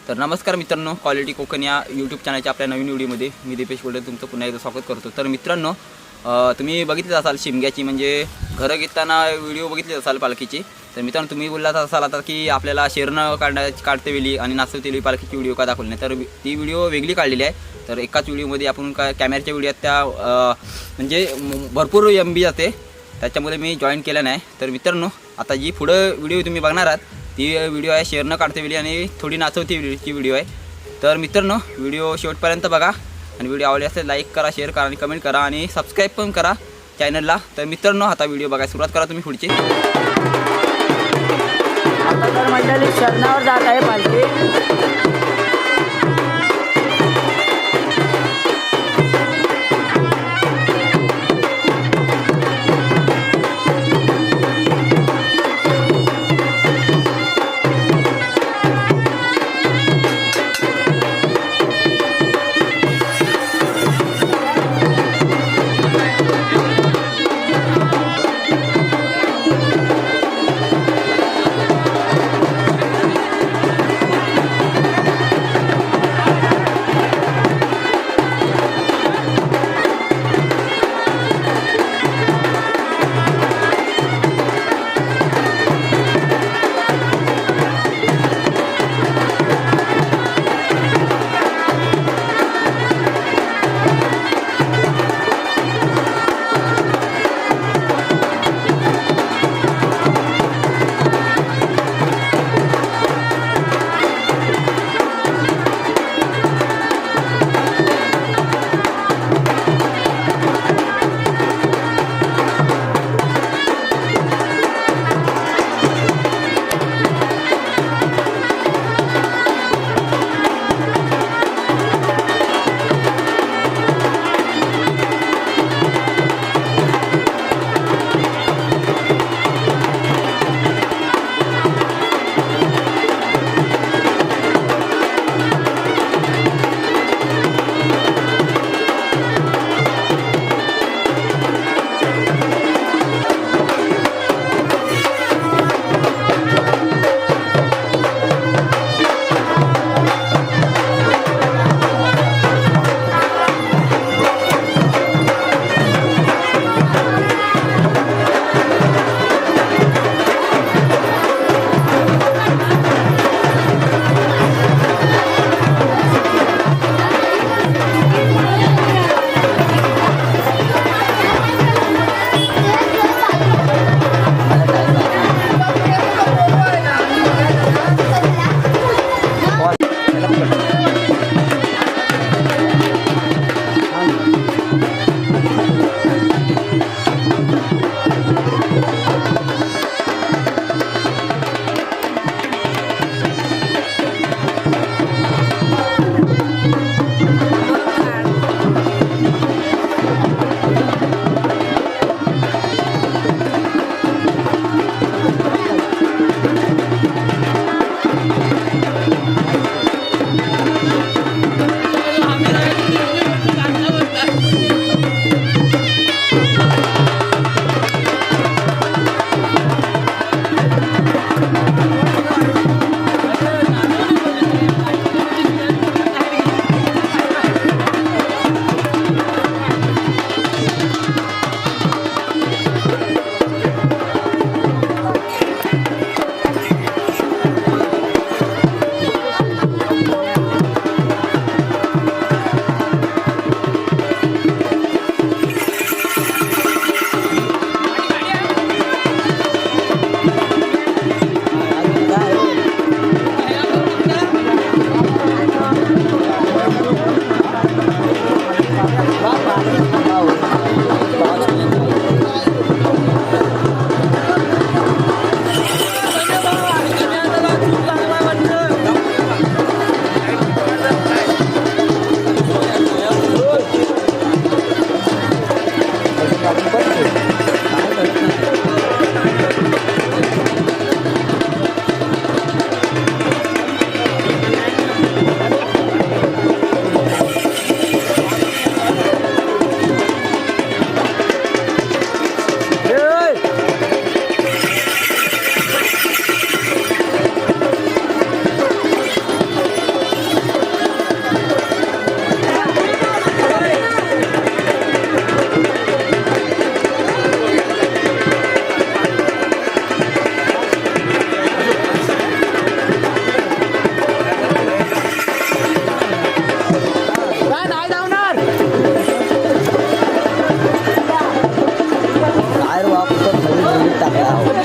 तर नमस्कार मित्रांनो, क्वालिटी कोकण या यूट्यूब चॅनलच्या आपल्या नवीन व्हिडिओमध्ये मी दिपेश बोलतो, तुमचं पुन्हा एकदा स्वागत करतो. तर मित्रांनो, तुम्ही बघितलेच असाल शिमग्याची म्हणजे घरं घेताना व्हिडिओ बघितलेच असाल पालखीची. तर मित्रांनो, तुम्ही बोललात असाल आता की आपल्याला शेरणं काढते वेळी आणि नाचवते वेळी पालखीची व्हिडिओ का दाखवली नाही. तर ती व्हिडिओ वेगळी काढलेली आहे. तर एकाच व्हिडिओमध्ये आपण काय कॅमेऱ्याच्या व्हिडिओत त्या म्हणजे भरपूर MB जाते, त्याच्यामुळे मी जॉईन केलं नाही. तर मित्रांनो, आता जी पुढं व्हिडिओ तुम्ही बघणार आहात ती व्हिडिओ आहे शेरणं काढते वेळी आणि थोडी नाचवती वेळीची व्हिडिओ आहे. तर मित्रांनो, व्हिडिओ शेवटपर्यंत बघा आणि व्हिडिओ आवडली असेल लाईक करा, शेअर करा आणि कमेंट करा आणि सबस्क्राईब पण करा चॅनलला. तर मित्रांनो, आता व्हिडिओ बघायला सुरुवात करा तुम्ही पुढची. आता तर मंडळी शरणावर जात आहे पालखी.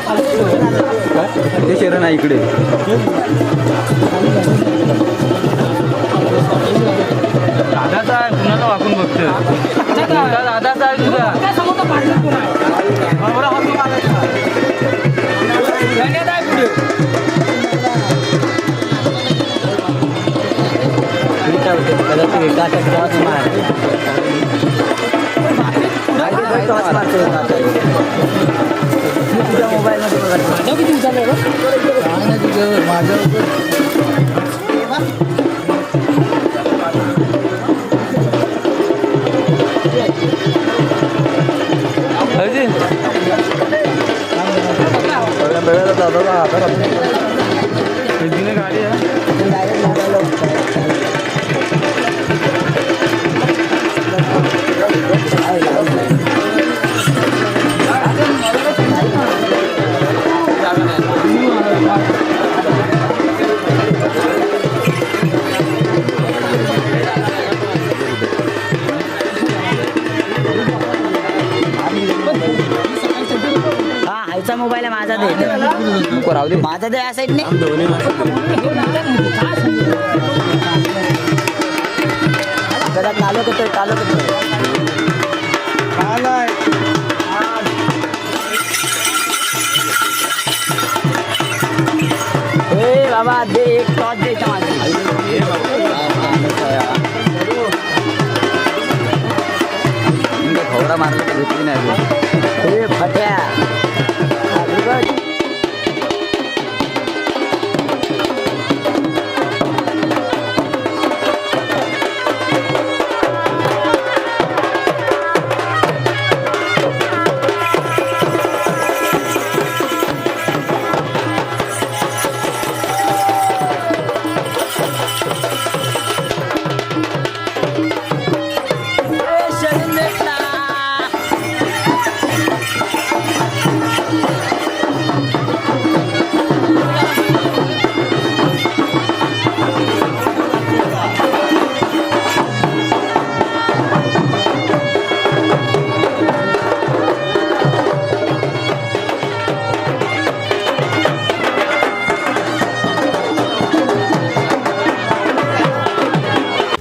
ते शरण आहे इकडे. दादाचा आहे कुणाला वाकून बघतोय. दादाचा आहे तुझा. गाडी आहे. आईचा मोबाईल आहे माझा दे. नको राहू दे. माझा दे या साईडने. कालो करतोय कालो करतोय. ए बाबा दे एक टॉस दे खवरा मारला घेतली नाही. फट्या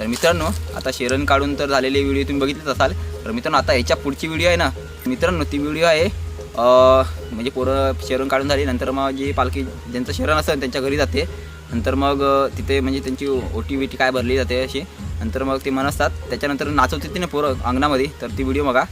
मित्रांनो, आता शेरण काढून तर झालेले व्हिडिओ तुम्ही बघितलेच असाल. तर मित्रांनो, आता ह्याच्या पुढची व्हिडिओ आहे ना मित्रांनो, ती व्हिडिओ आहे म्हणजे पोरं शेरण काढून झाली नंतर मग जी पालखी ज्यांचं शेरण असेल त्यांच्या घरी जाते. नंतर मग तिथे म्हणजे त्यांची ओटी बिटी काय भरली जाते अशी. नंतर मग ते मन असतात त्याच्यानंतर नाचवते ती ना पोरं अंगणामध्ये. तर ती व्हिडिओ बघा.